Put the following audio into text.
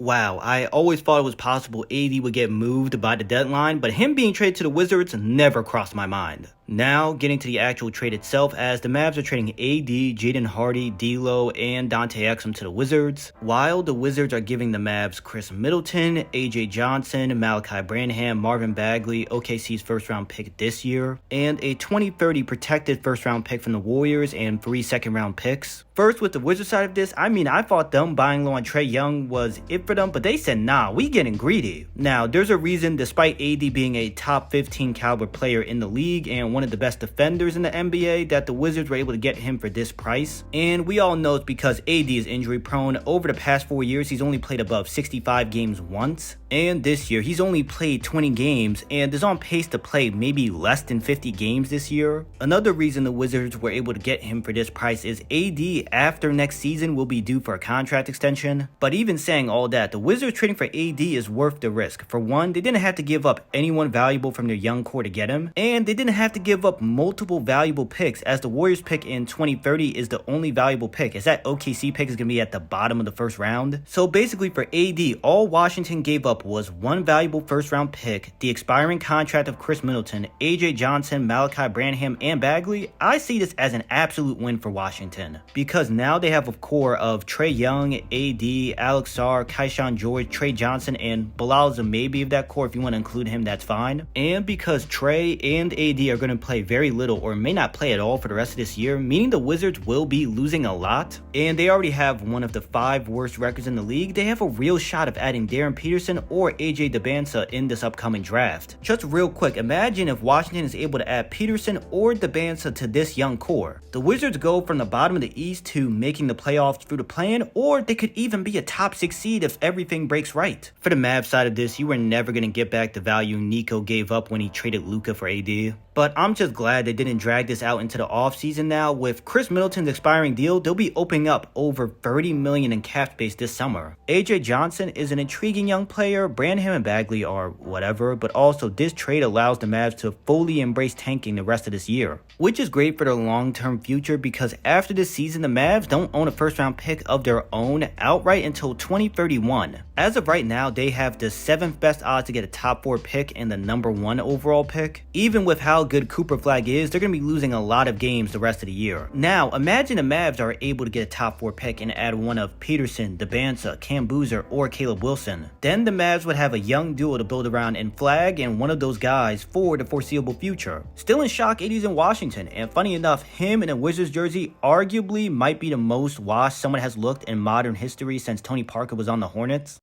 Wow, I always thought it was possible AD would get moved by the deadline, but him being traded to the Wizards never crossed my mind. Now, getting to the actual trade itself, as the Mavs are trading AD, Jaden Hardy, D'Lo, and Dante Exum to the Wizards, while the Wizards are giving the Mavs Chris Middleton, AJ Johnson, Malachi Branham, Marvin Bagley, OKC's first-round pick this year, and a 2030 protected first-round pick from the Warriors and 3 second-round picks. First, with the Wizards side of this, I thought them buying low on Trae Young was it for them, but they said, nah, we getting greedy. Now, there's a reason, despite AD being a top 15 caliber player in the league and one of the best defenders in the NBA, that the Wizards were able to get him for this price. And we all know it's because AD is injury prone. Over the past 4 years, he's only played above 65 games once. And this year, he's only played 20 games and is on pace to play maybe less than 50 games this year. Another reason the Wizards were able to get him for this price is AD after next season will be due for a contract extension. But even saying all that, the Wizards trading for AD is worth the risk. For one, they didn't have to give up anyone valuable from their young core to get him, and they didn't have to give up multiple valuable picks, as the Warriors pick in 2030 is the only valuable pick, as that OKC pick is going to be at the bottom of the first round. So basically for AD, all Washington gave up was one valuable first round pick, the expiring contract of Chris Middleton, AJ Johnson, Malachi Branham, and Bagley. I see this as an absolute win for Washington, because now they have a core of Trae Young, AD, Alex Sarr, Keyshawn George, Trey Johnson, and Bilal is a maybe of that core. If you want to include him, that's fine. And because Trae and AD are going to play very little or may not play at all for the rest of this year, meaning the Wizards will be losing a lot, and they already have one of the 5 worst records in the league, they have a real shot of adding Darren Peterson or AJ Debansa in this upcoming draft. Just real quick, imagine if Washington is able to add Peterson or Debansa to this young core. The Wizards go from the bottom of the East to making the playoffs through the play-in, or they could even be a top 6 seed if everything breaks right. For the Mavs side of this, you were never going to get back the value Nico gave up when he traded Luka for AD. But I'm just glad they didn't drag this out into the offseason now. With Chris Middleton's expiring deal, they'll be opening up over $30 million in cap space this summer. AJ Johnson is an intriguing young player. Branham and Bagley are whatever, but also this trade allows the Mavs to fully embrace tanking the rest of this year, which is great for their long-term future, because after this season, the Mavs don't own a first-round pick of their own outright until 2031. As of right now, they have the 7th best odds to get a top 4 pick and the number 1 overall pick. Even with how good Cooper Flag is, they're going to be losing a lot of games the rest of the year. Now, imagine the Mavs are able to get a top 4 pick and add one of Peterson, Debansa, Cam Boozer, or Caleb Wilson. Then the Mavs would have a young duo to build around in Flag and one of those guys for the foreseeable future. Still in shock, AD's in Washington, and funny enough, him in a Wizards jersey arguably might be the most washed someone has looked in modern history since Tony Parker was on the Hornets.